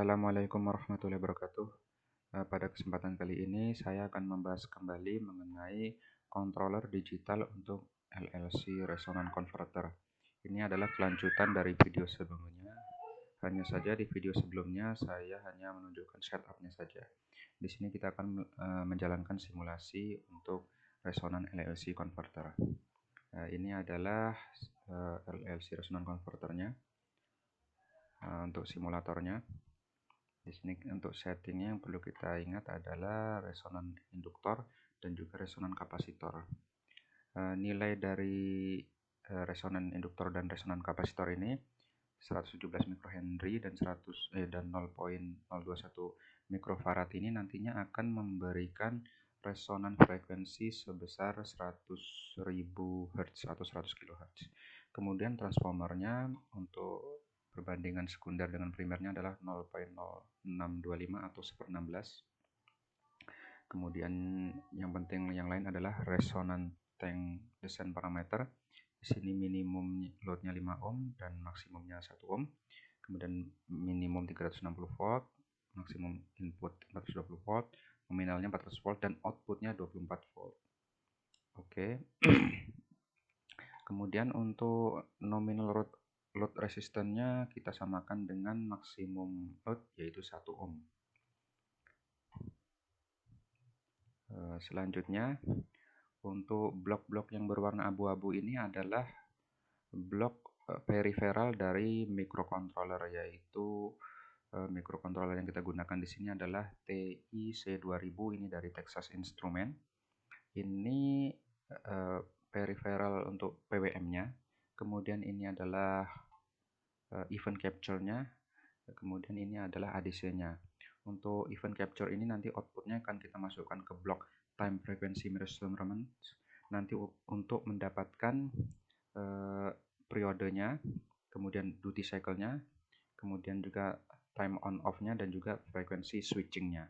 Assalamualaikum warahmatullahi wabarakatuh. Pada kesempatan kali ini saya akan membahas kembali mengenai controller digital untuk LLC Resonant Converter. Ini adalah kelanjutan dari video sebelumnya. Hanya saja di video sebelumnya saya hanya menunjukkan setupnya saja. Di sini kita akan menjalankan simulasi untuk Resonant LLC Converter. Ini adalah LLC Resonant Converternya. Untuk simulatornya, di sini untuk settingnya yang perlu kita ingat adalah resonan induktor dan juga resonan kapasitor. Nilai dari resonan induktor dan resonan kapasitor ini 117 mikrohenry dan 0.021 mikrofarad ini nantinya akan memberikan resonan frekuensi sebesar 100.000 Hz atau 100 kHz. Kemudian transformernya untuk perbandingan sekunder dengan primernya adalah 0.0625 atau 1/16. Kemudian yang penting yang lain adalah resonan tank desain parameter. Di sini minimum loadnya 5 ohm dan maksimumnya 1 ohm. Kemudian minimum 360 volt, maksimum input 420 volt, nominalnya 400 volt dan outputnya 24 volt. Oke. Kemudian untuk nominal load resistannya kita samakan dengan maksimum load yaitu 1 ohm. Selanjutnya untuk blok-blok yang berwarna abu-abu ini adalah blok peripheral dari microcontroller, yaitu microcontroller yang kita gunakan di sini adalah TI-C2000, ini dari Texas Instruments. Ini peripheral untuk PWM-nya. Kemudian ini adalah event capture-nya. Kemudian ini adalah ADC-nya. Untuk event capture ini nanti outputnya akan kita masukkan ke blok time frequency measurement nanti untuk mendapatkan periodenya, kemudian duty cycle-nya, kemudian juga time on off-nya dan juga frekuensi switching-nya.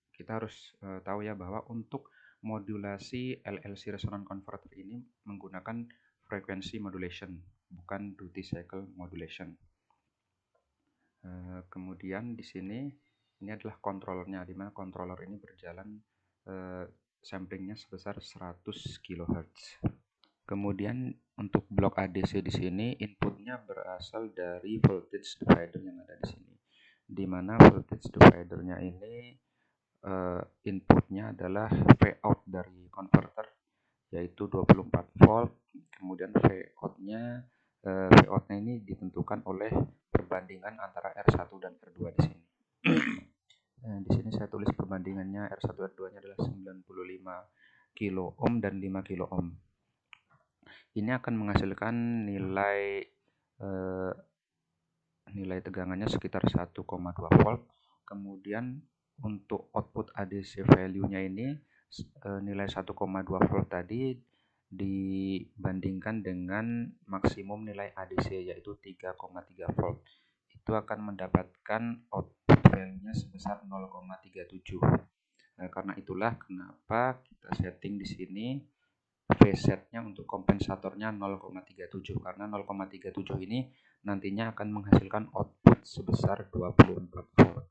Kita harus tahu ya bahwa untuk modulasi LLC Resonant Converter ini menggunakan frekuensi modulation, bukan duty cycle modulation. Kemudian di sini ini adalah controllernya, di mana controller ini berjalan samplingnya sebesar 100 kHz. Kemudian untuk blok ADC di sini inputnya berasal dari voltage divider yang ada di sini, di mana voltage dividernya ini inputnya adalah Vout dari converter yaitu 24 volt. Kemudian Vout-nya ini ditentukan oleh perbandingan antara R1 dan R2 di sini. Di sini saya tulis perbandingannya R1 R2-nya adalah 95 kilo ohm dan 5 kilo ohm. Ini akan menghasilkan nilai tegangannya sekitar 1,2 volt. Kemudian untuk output ADC value-nya ini nilai 1,2 volt tadi dibandingkan dengan maksimum nilai ADC yaitu 3,3 volt. Itu akan mendapatkan output value-nya sebesar 0,37. Karena itulah kenapa kita setting di sini presetnya untuk kompensatornya 0,37, karena 0,37 ini nantinya akan menghasilkan output sebesar 24 volt.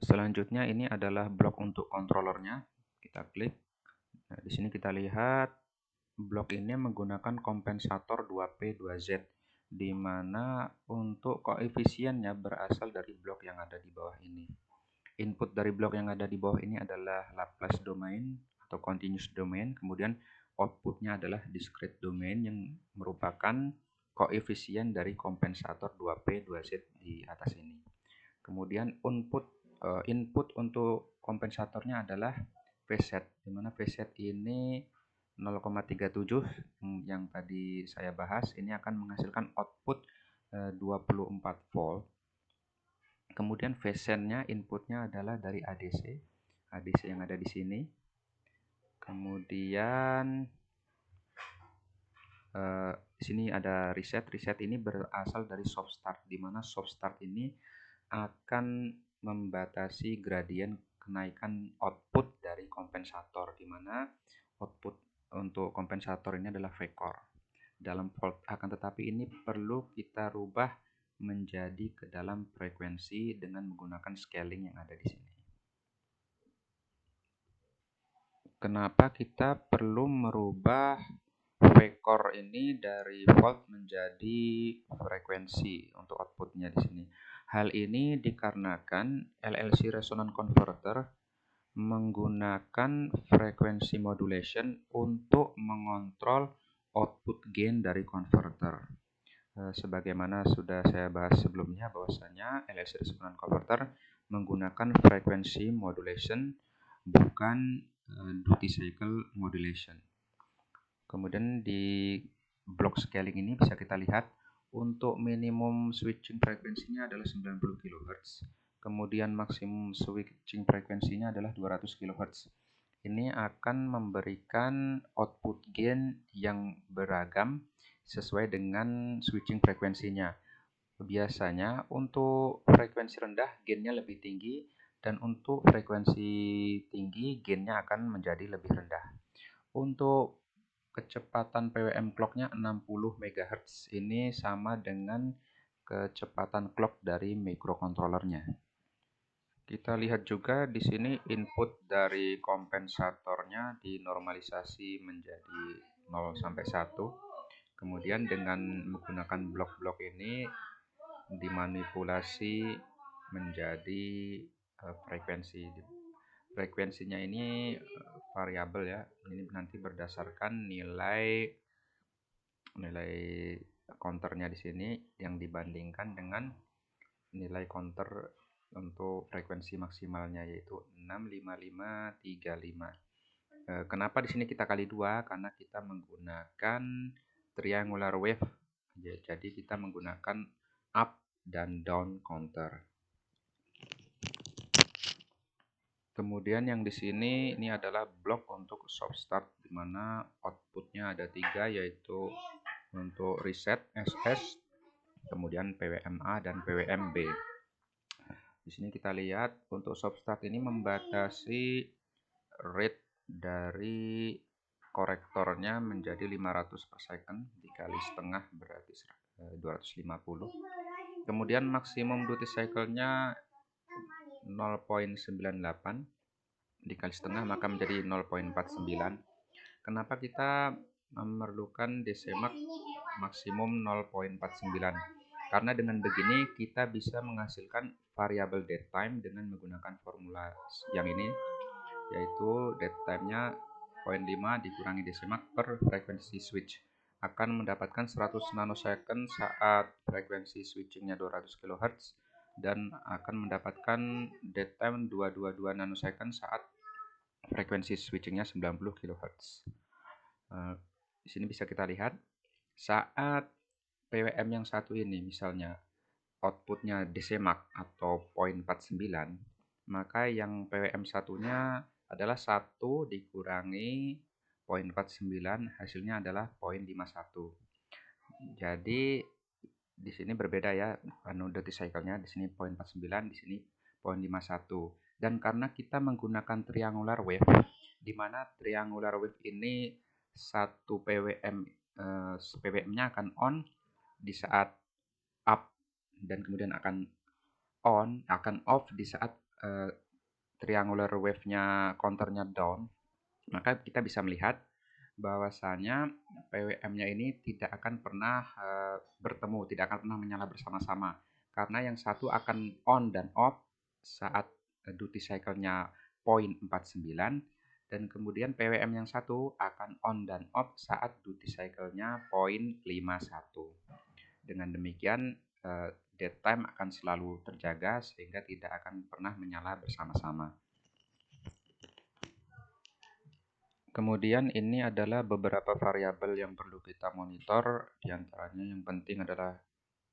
Selanjutnya ini adalah blok untuk controllernya. Kita klik. Nah, di sini kita lihat blok ini menggunakan kompensator 2P 2Z, di mana untuk koefisiennya berasal dari blok yang ada di bawah ini. Input dari blok yang ada di bawah ini adalah Laplace domain atau continuous domain, kemudian outputnya adalah discrete domain yang merupakan koefisien dari kompensator 2P 2Z di atas ini. Kemudian input untuk kompensatornya adalah preset, di mana preset ini 0,37 yang tadi saya bahas, ini akan menghasilkan output 24 volt. Kemudian phase-nya inputnya adalah dari ADC yang ada di sini. Kemudian di sini ada reset ini berasal dari soft start, di mana soft start ini akan membatasi gradien kenaikan output dari kompensator, di mana output untuk kompensator ini adalah vektor dalam volt. Akan tetapi ini perlu kita rubah menjadi ke dalam frekuensi dengan menggunakan scaling yang ada di sini. Kenapa kita perlu merubah vektor ini dari volt menjadi frekuensi untuk outputnya di sini? Hal ini dikarenakan LLC Resonance Converter menggunakan frekuensi modulation untuk mengontrol output gain dari converter. Sebagaimana sudah saya bahas sebelumnya bahwasanya LLC Resonance Converter menggunakan frekuensi modulation bukan duty cycle modulation. Kemudian di block scaling ini bisa kita lihat untuk minimum switching frekuensinya adalah 90 kHz. Kemudian maksimum switching frekuensinya adalah 200 kHz. Ini akan memberikan output gain yang beragam sesuai dengan switching frekuensinya. Biasanya untuk frekuensi rendah gainnya lebih tinggi dan untuk frekuensi tinggi gainnya akan menjadi lebih rendah. Untuk kecepatan PWM clock-nya 60 MHz. Ini sama dengan kecepatan clock dari microcontroller-nya. Kita lihat juga di sini input dari kompensatornya dinormalisasi menjadi 0 sampai 1. Kemudian dengan menggunakan blok-blok ini dimanipulasi menjadi frekuensi. Frekuensinya ini variabel ya. Ini nanti berdasarkan nilai counternya di sini yang dibandingkan dengan nilai counter untuk frekuensi maksimalnya yaitu 65535. Kenapa di sini kita kali 2? Karena kita menggunakan triangular wave. Jadi kita menggunakan up dan down counter. Kemudian yang di sini ini adalah blok untuk soft start di mana outputnya ada 3 yaitu untuk reset SS, kemudian PWMA dan PWMB. Di sini kita lihat untuk soft start ini membatasi rate dari korektornya menjadi 500 per second dikali setengah berarti 250. Kemudian maksimum duty cycle-nya 0,98 dikali setengah maka menjadi 0,49. Kenapa kita memerlukan DC max maksimum 0,49? Karena dengan begini kita bisa menghasilkan variabel dead time dengan menggunakan formula yang ini, yaitu dead time-nya 0,5 dikurangi DC max per frekuensi switch akan mendapatkan 100 nanosecond saat frekuensi switchingnya 200 kHz dan akan mendapatkan dead time 222 nanosecond saat frekuensi switchingnya 90 kHz. Di sini bisa kita lihat saat PWM yang satu ini misalnya outputnya DC max atau 0,49, maka yang PWM satunya adalah 1 dikurangi 0,49 hasilnya adalah 0,51. Jadi di sini berbeda ya duty cycle-nya, di sini 0,49, di sini 0,51. Dan karena kita menggunakan triangular wave, di mana triangular wave ini satu PWM-nya akan on di saat up dan kemudian akan off di saat triangular wave-nya counternya down, maka kita bisa melihat bahwasanya PWM-nya ini tidak akan pernah bertemu, tidak akan pernah menyala bersama-sama karena yang satu akan on dan off saat duty cycle-nya 0,49 dan kemudian PWM yang satu akan on dan off saat duty cycle-nya 0,51. Dengan demikian dead time akan selalu terjaga sehingga tidak akan pernah menyala bersama-sama. Kemudian ini adalah beberapa variabel yang perlu kita monitor, diantaranya yang penting adalah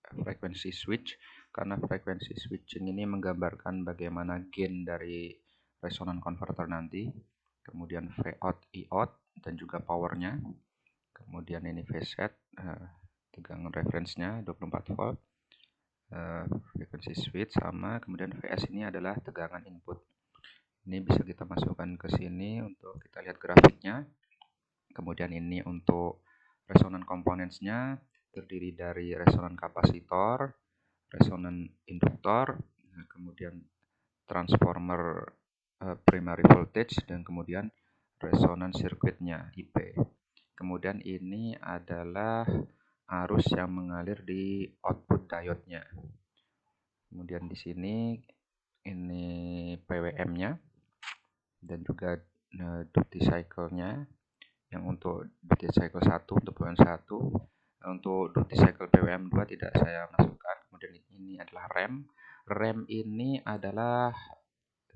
frekuensi switch, karena frekuensi switching ini menggambarkan bagaimana gain dari resonance converter nanti, kemudian Vout, Eout, dan juga powernya, kemudian ini phase set, tegangan reference-nya 24 volt, frekuensi switch sama, kemudian VS ini adalah tegangan input. Ini bisa kita masukkan ke sini untuk kita lihat grafiknya. Kemudian ini untuk resonance components-nya terdiri dari resonance kapasitor, resonan induktor, kemudian transformer primary voltage, dan kemudian resonan sirkuitnya IP. Kemudian ini adalah arus yang mengalir di output diode-nya. Kemudian di sini ini PWM-nya dan juga duty cycle-nya. Yang untuk duty cycle 1 untuk PWM 1, untuk duty cycle PWM 2 tidak saya masukkan. Kemudian ini adalah rem. Rem ini adalah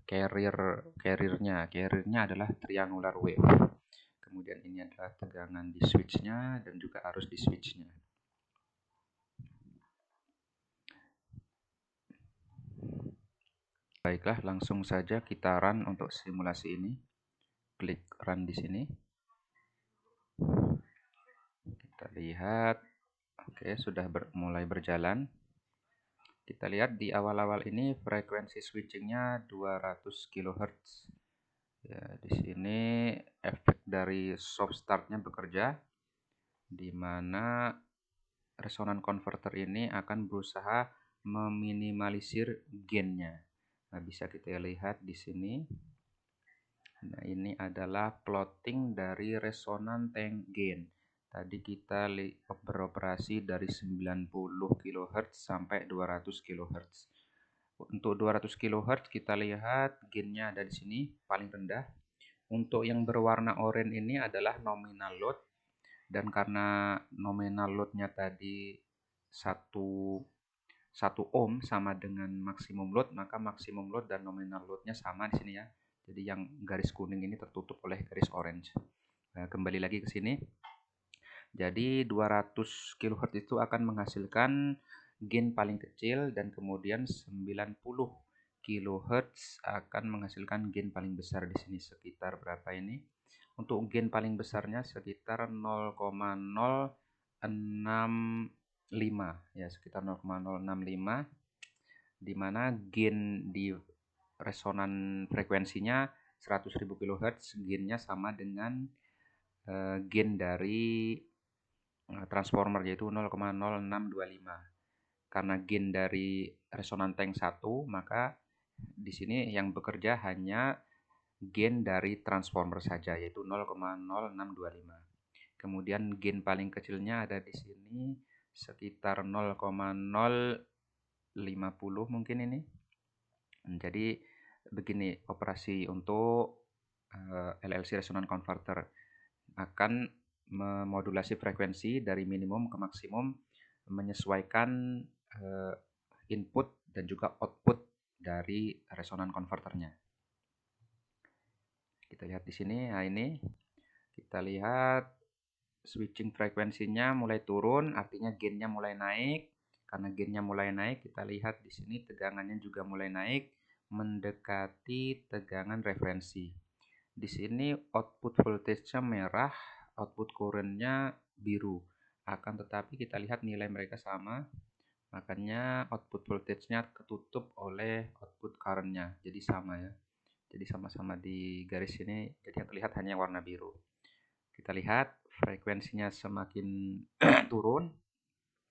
carrier-nya adalah triangular wave. Kemudian ini adalah tegangan di switch-nya dan juga arus di switch-nya. Baiklah, langsung saja kita run untuk simulasi ini. Klik run di sini. Kita lihat, oke, sudah mulai berjalan. Kita lihat di awal-awal ini frekuensi switchingnya 200 kHz. Ya, di sini efek dari soft startnya bekerja, di mana resonan converter ini akan berusaha meminimalisir gain-nya. Nah, bisa kita lihat di sini. Nah, ini adalah plotting dari resonan tank gain. Tadi kita beroperasi dari 90 kHz sampai 200 kHz. Untuk 200 kHz kita lihat gain-nya ada di sini paling rendah. Untuk yang berwarna oranye ini adalah nominal load, dan karena nominal load-nya tadi 1 ohm sama dengan maksimum load, maka maksimum load dan nominal load-nya sama di sini ya. Jadi yang garis kuning ini tertutup oleh garis orange. Nah, kembali lagi ke sini. Jadi 200 kHz itu akan menghasilkan gain paling kecil, dan kemudian 90 kHz akan menghasilkan gain paling besar di sini. Sekitar berapa ini? Untuk gain paling besarnya sekitar 0,065 ya, sekitar 0,065, di mana gain di resonan frekuensinya 100.000 kHz, gainnya sama dengan gain dari transformer, yaitu 0,0625. Karena gain dari resonan tank 1, maka di sini yang bekerja hanya gain dari transformer saja, yaitu 0,0625. Kemudian gain paling kecilnya ada di sini sekitar 0,050 mungkin ini. Jadi begini operasi untuk LLC resonan converter, akan memodulasi frekuensi dari minimum ke maksimum menyesuaikan input dan juga output dari resonan converternya. Kita lihat di sini. Nah, ini kita lihat switching frekuensinya mulai turun, artinya gainnya mulai naik. Karena gainnya mulai naik, kita lihat di sini tegangannya juga mulai naik, mendekati tegangan referensi. Di sini output voltage-nya merah, output current-nya biru. Akan tetapi kita lihat nilai mereka sama, makanya output voltage-nya ketutup oleh output current-nya. Jadi sama ya. Jadi sama-sama di garis ini, jadi yang terlihat hanya warna biru. Kita lihat frekuensinya semakin turun,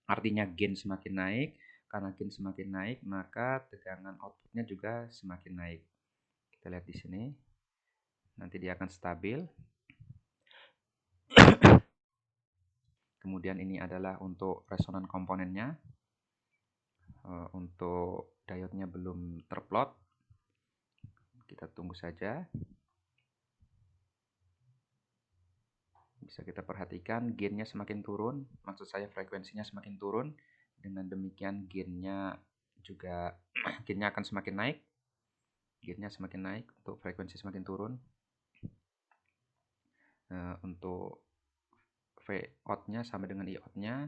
artinya gain semakin naik. Karena gain semakin naik, maka tegangan outputnya juga semakin naik. Kita lihat di sini. Nanti dia akan stabil. Kemudian ini adalah untuk resonan komponennya. Untuk diode-nya belum terplot. Kita tunggu saja. Bisa kita perhatikan gain-nya semakin turun. Maksud saya frekuensinya semakin turun. Dengan demikian gain-nya juga gain-nya akan semakin naik. Gain-nya semakin naik untuk frekuensi semakin turun. Untuk V out-nya sama dengan I out-nya.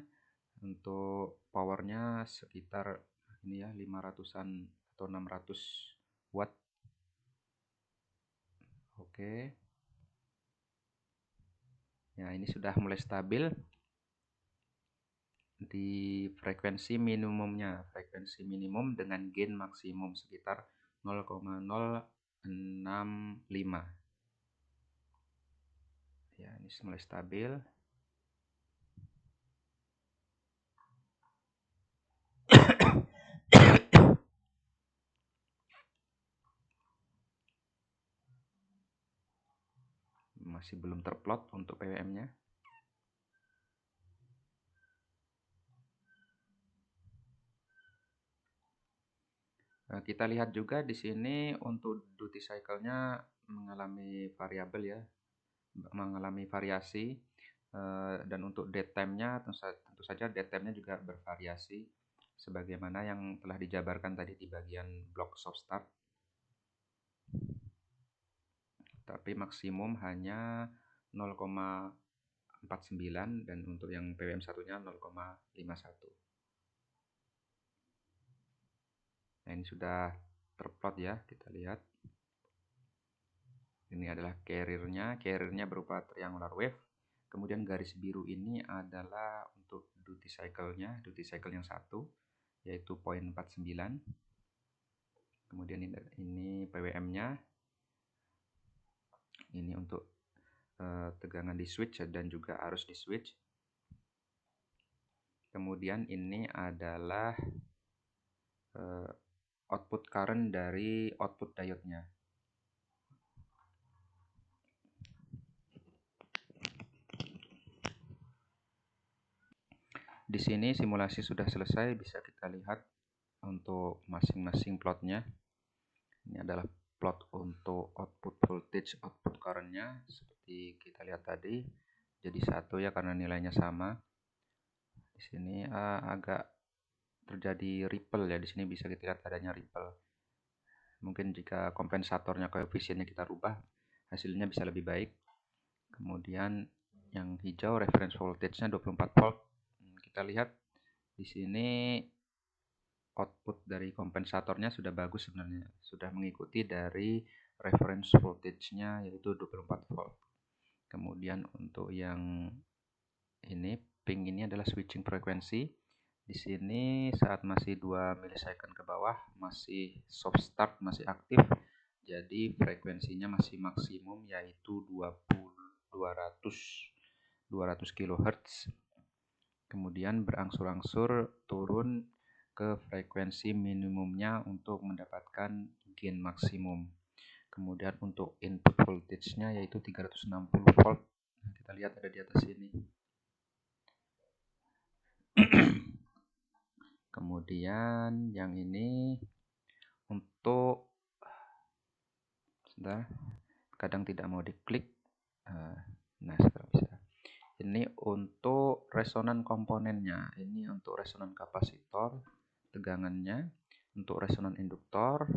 Untuk power-nya sekitar ini ya, 500-an atau 600 watt. Oke. Ya, ini sudah mulai stabil di frekuensi minimumnya, frekuensi minimum dengan gain maksimum sekitar 0,065. Ya, ini mulai stabil. masih belum terplot untuk PWM-nya. Kita lihat juga di sini untuk duty cycle-nya mengalami variabel ya, mengalami variasi, dan untuk date time-nya tentu saja date time-nya juga bervariasi sebagaimana yang telah dijabarkan tadi di bagian blok soft start. Tapi maksimum hanya 0,49 dan untuk yang PWM satunya 0,51. Nah, ini sudah terplot ya, kita lihat. Ini adalah carrier-nya berupa triangular wave. Kemudian garis biru ini adalah untuk duty cycle-nya, duty cycle yang satu, yaitu 0,49. Kemudian ini PWM-nya. Ini untuk tegangan di switch dan juga arus di switch. Kemudian ini adalah output current dari output diode-nya. Di sini simulasi sudah selesai, bisa kita lihat untuk masing-masing plotnya. Ini adalah plot untuk output voltage, output current-nya seperti kita lihat tadi. Jadi satu ya karena nilainya sama. Di sini agak terjadi ripple ya. Di sini bisa kita lihat adanya ripple. Mungkin jika kompensatornya, koefisiennya kita rubah, hasilnya bisa lebih baik. Kemudian yang hijau reference voltage-nya 24 volt. Kita lihat di sini output dari kompensatornya sudah bagus sebenarnya, sudah mengikuti dari reference voltage-nya yaitu 24 volt. Kemudian untuk yang ini pink ini adalah switching frekuensi. Di sini saat masih 2 milisecond ke bawah masih soft start, masih aktif. Jadi frekuensinya masih maksimum yaitu 200 kHz. Kemudian berangsur-angsur turun ke frekuensi minimumnya untuk mendapatkan gain maksimum. Kemudian untuk input voltage-nya yaitu 360 volt. Kita lihat ada di atas ini. Kemudian yang ini untuk sebentar, kadang tidak mau diklik. Nah, sekarang bisa. Ini untuk resonan komponennya. Ini untuk resonan kapasitor, tegangannya, untuk resonan induktor.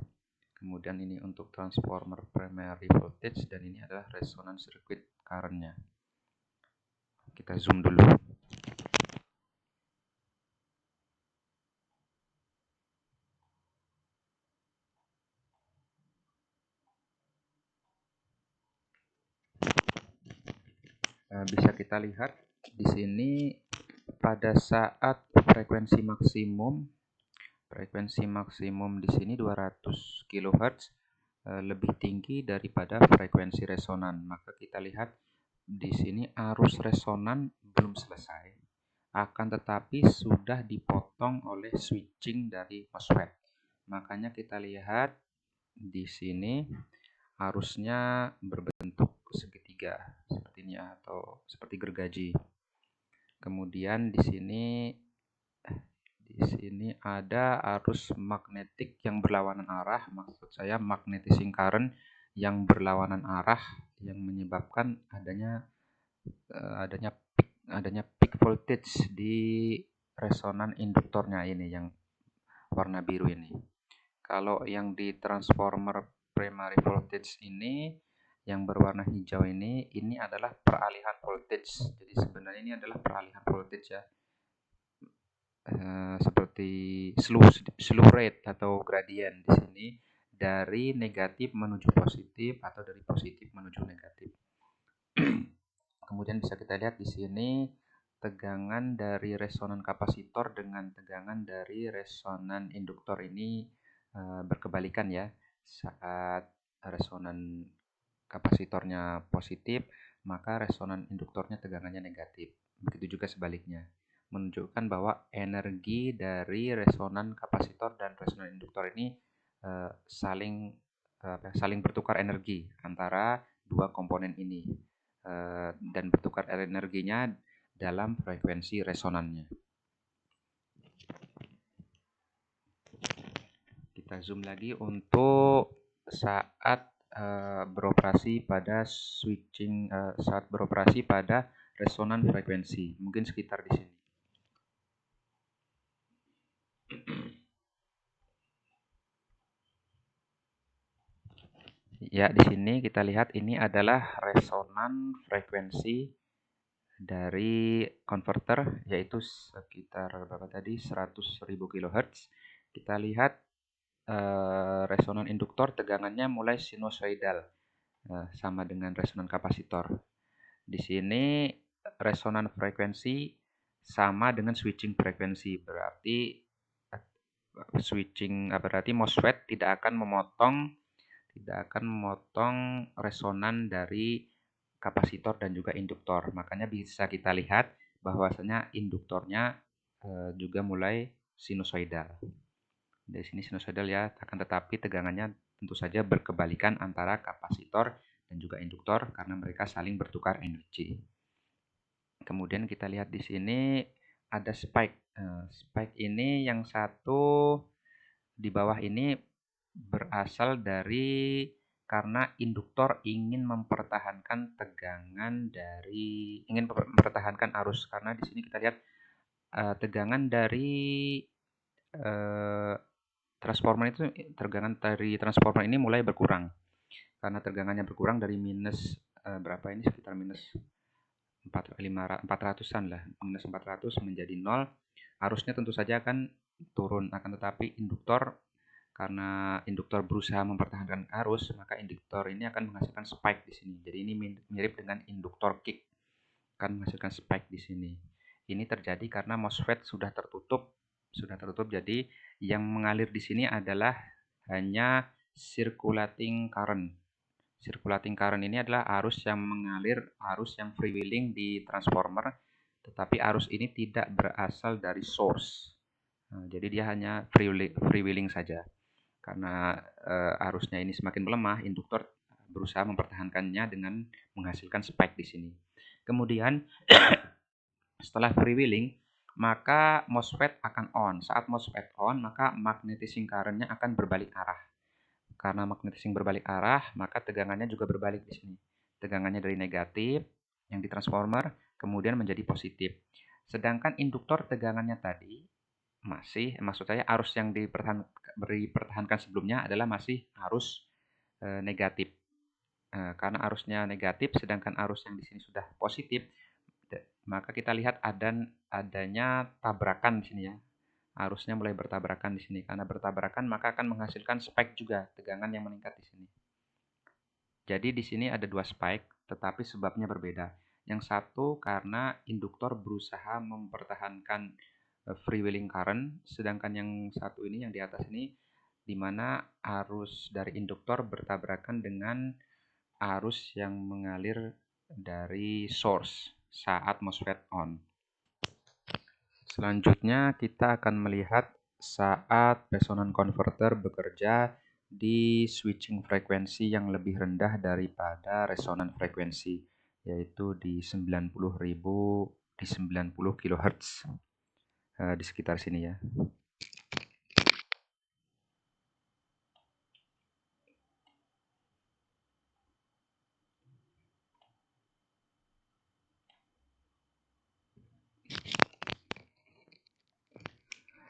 Kemudian ini untuk transformer primary voltage dan ini adalah resonan circuit current-nya. Kita zoom dulu. Bisa kita lihat di sini pada saat frekuensi maksimum di sini 200 kHz lebih tinggi daripada frekuensi resonan. Maka kita lihat di sini arus resonan belum selesai, akan tetapi sudah dipotong oleh switching dari MOSFET. Makanya kita lihat di sini arusnya berbentuk segitiga seperti ini atau seperti gergaji. Kemudian di sini ada arus magnetik yang berlawanan arah, maksud saya magnetizing current yang berlawanan arah yang menyebabkan adanya peak voltage di resonan induktornya ini yang warna biru ini. Kalau yang di transformer primary voltage ini yang berwarna hijau ini adalah peralihan voltage. Jadi sebenarnya ini adalah peralihan voltage ya. Seperti slew rate atau gradient di sini dari negatif menuju positif atau dari positif menuju negatif. Kemudian bisa kita lihat di sini tegangan dari resonan kapasitor dengan tegangan dari resonan induktor ini berkebalikan ya. Saat resonan kapasitornya positif, maka resonan induktornya tegangannya negatif. Begitu juga sebaliknya. Menunjukkan bahwa energi dari resonan kapasitor dan resonan induktor ini saling bertukar energi antara dua komponen ini. dan bertukar energinya dalam frekuensi resonannya. Kita zoom lagi untuk saat beroperasi pada saat beroperasi pada resonan frekuensi, mungkin sekitar di sini. Ya, di sini kita lihat ini adalah resonan frekuensi dari konverter, yaitu sekitar berapa tadi, 100.000 kHz. Kita lihat resonan induktor tegangannya mulai sinusoidal, sama dengan resonan kapasitor. Di sini resonan frekuensi sama dengan switching frekuensi, berarti MOSFET tidak akan memotong resonan dari kapasitor dan juga induktor. Makanya bisa kita lihat bahwasanya induktornya juga mulai sinusoidal. Dari sini sinusoidal ya, akan tetapi tegangannya tentu saja berkebalikan antara kapasitor dan juga induktor karena mereka saling bertukar energi. Kemudian kita lihat di sini ada spike. Spike ini yang satu di bawah ini berasal dari karena induktor ingin mempertahankan mempertahankan arus, karena di sini kita lihat tegangan dari transformer ini mulai berkurang. Karena tegangannya berkurang dari minus berapa ini, sekitar minus 400-an lah, minus 400 menjadi 0. Arusnya tentu saja akan turun, akan tetapi karena induktor berusaha mempertahankan arus, maka induktor ini akan menghasilkan spike di sini. Jadi ini mirip dengan induktor kick, akan menghasilkan spike di sini. Ini terjadi karena MOSFET sudah tertutup, jadi yang mengalir di sini adalah hanya circulating current. Circulating current ini adalah arus yang mengalir, arus yang freewheeling di transformer, tetapi arus ini tidak berasal dari source. Jadi dia hanya freewheeling saja. Karena arusnya ini semakin melemah, induktor berusaha mempertahankannya dengan menghasilkan spike di sini. Kemudian setelah freewheeling, maka MOSFET akan on. Saat MOSFET on, maka magnetizing current-nya akan berbalik arah. Karena magnetizing berbalik arah, maka tegangannya juga berbalik di sini. Tegangannya dari negatif yang di transformer kemudian menjadi positif. Sedangkan induktor tegangannya tadi arus yang dipertahankan sebelumnya adalah masih arus negatif. Karena arusnya negatif, sedangkan arus yang di sini sudah positif, maka kita lihat adanya tabrakan di sini ya. Arusnya mulai bertabrakan di sini. Karena bertabrakan maka akan menghasilkan spike juga, tegangan yang meningkat di sini. Jadi di sini ada dua spike, tetapi sebabnya berbeda. Yang satu karena induktor berusaha mempertahankan freewheeling current, sedangkan yang satu ini yang di atas ini di mana arus dari induktor bertabrakan dengan arus yang mengalir dari source saat MOSFET on. Selanjutnya kita akan melihat saat resonan converter bekerja di switching frekuensi yang lebih rendah daripada resonan frekuensi, yaitu di 90 kHz di sekitar sini ya.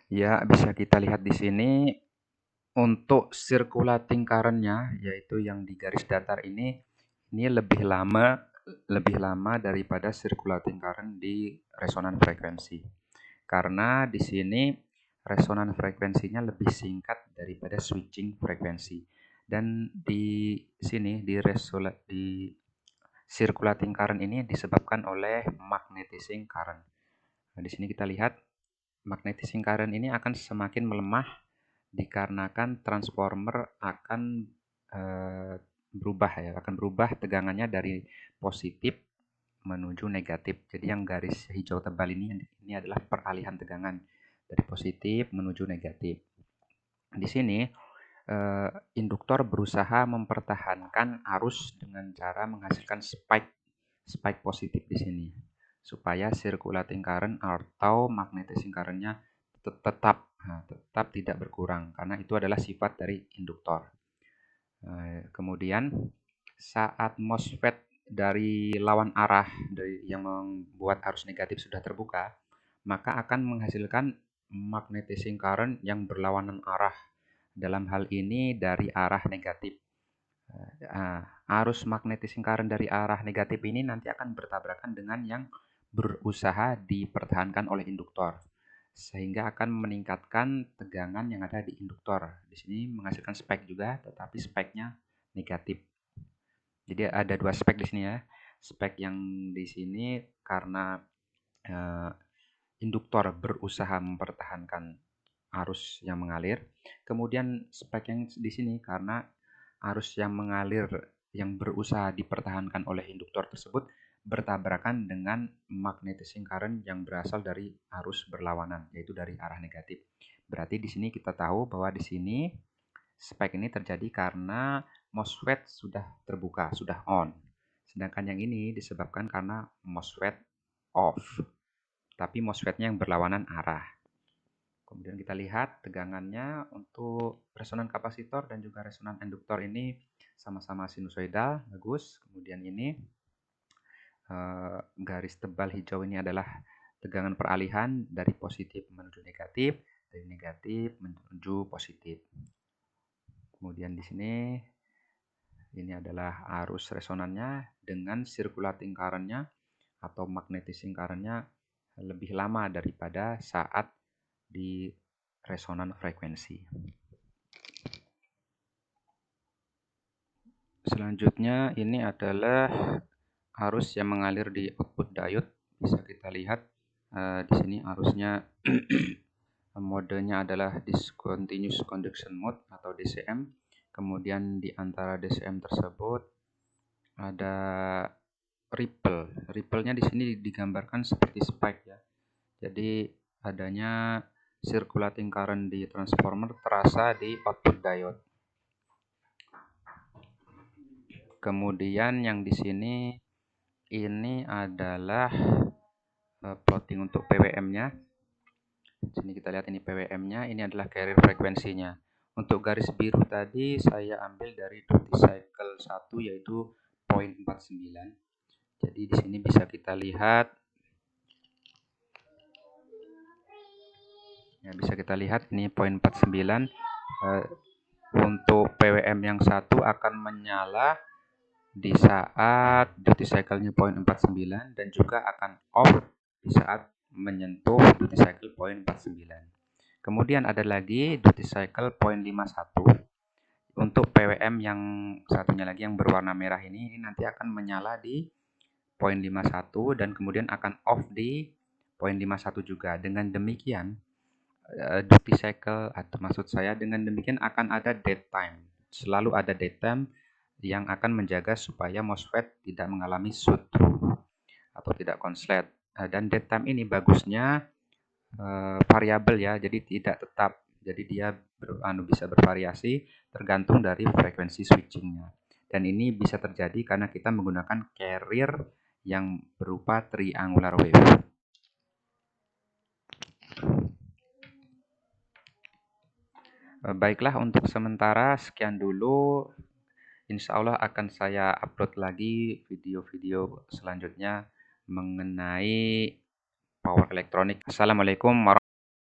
Ya, bisa kita lihat di sini untuk circulating current-nya, yaitu yang di garis datar ini lebih lama daripada circulating current di resonan frekuensi. Karena di sini resonan frekuensinya lebih singkat daripada switching frekuensi. Dan di sini di circulating current ini disebabkan oleh magnetizing current. Nah, di sini kita lihat magnetizing current ini akan semakin melemah dikarenakan transformer akan berubah tegangannya dari positif menuju negatif. Jadi yang garis hijau tebal ini adalah peralihan tegangan dari positif menuju negatif. Di sini induktor berusaha mempertahankan arus dengan cara menghasilkan spike spike positif di sini supaya circulating current atau magnetizing current-nya tetap tidak berkurang karena itu adalah sifat dari induktor. Kemudian saat MOSFET dari lawan arah yang membuat arus negatif sudah terbuka, maka akan menghasilkan magnetizing current yang berlawanan arah. Dalam hal ini dari arah negatif. Arus magnetizing current dari arah negatif ini nanti akan bertabrakan dengan yang berusaha dipertahankan oleh induktor, sehingga akan meningkatkan tegangan yang ada di induktor. Di sini menghasilkan spike juga, tetapi spike-nya negatif. Jadi ada dua spek di sini ya. Spek yang di sini karena induktor berusaha mempertahankan arus yang mengalir. Kemudian spek yang di sini karena arus yang mengalir yang berusaha dipertahankan oleh induktor tersebut bertabrakan dengan magnetizing current yang berasal dari arus berlawanan, yaitu dari arah negatif. Berarti di sini kita tahu bahwa di sini spike ini terjadi karena MOSFET sudah terbuka, sudah on. Sedangkan yang ini disebabkan karena MOSFET off, tapi MOSFET-nya yang berlawanan arah. Kemudian kita lihat tegangannya untuk resonan kapasitor dan juga resonan induktor ini sama-sama sinusoidal, bagus. Kemudian ini garis tebal hijau ini adalah tegangan peralihan dari positif menuju negatif, dari negatif menuju positif. Kemudian di sini ini adalah arus resonannya dengan circulating current-nya atau magnetizing current-nya lebih lama daripada saat di resonan frekuensi. Selanjutnya ini adalah arus yang mengalir di output diode. Bisa kita lihat di sini arusnya modenya adalah discontinuous conduction mode atau DCM. Kemudian di antara DCM tersebut ada ripple. Ripple-nya di sini digambarkan seperti spike ya. Jadi adanya circulating current di transformer terasa di output diode. Kemudian yang di sini ini adalah plotting untuk PWM-nya. Di sini kita lihat ini PWM-nya, ini adalah carrier frekuensinya. Untuk garis biru tadi saya ambil dari duty cycle 1 yaitu 0.49. Jadi di sini bisa kita lihat ya, bisa kita lihat ini 0.49. Untuk PWM yang satu akan menyala di saat duty cycle-nya 0.49 dan juga akan off di saat menyentuh duty cycle 0.49. Kemudian ada lagi duty cycle 0.51. Untuk PWM yang satunya lagi yang berwarna merah ini nanti akan menyala di 0.51 dan kemudian akan off di 0.51 juga. Dengan demikian duty cycle atau maksud saya dengan demikian akan ada dead time. Selalu ada dead time yang akan menjaga supaya MOSFET tidak mengalami shoot through atau tidak konslet. Dan dead time ini bagusnya variabel ya, jadi tidak tetap. Jadi dia bisa bervariasi tergantung dari frekuensi switchingnya. Dan ini bisa terjadi karena kita menggunakan carrier yang berupa triangular wave. Baiklah, untuk sementara sekian dulu. Insya Allah akan saya upload lagi video-video selanjutnya mengenai power elektronik. Assalamualaikum warahmatullahi wabarakatuh.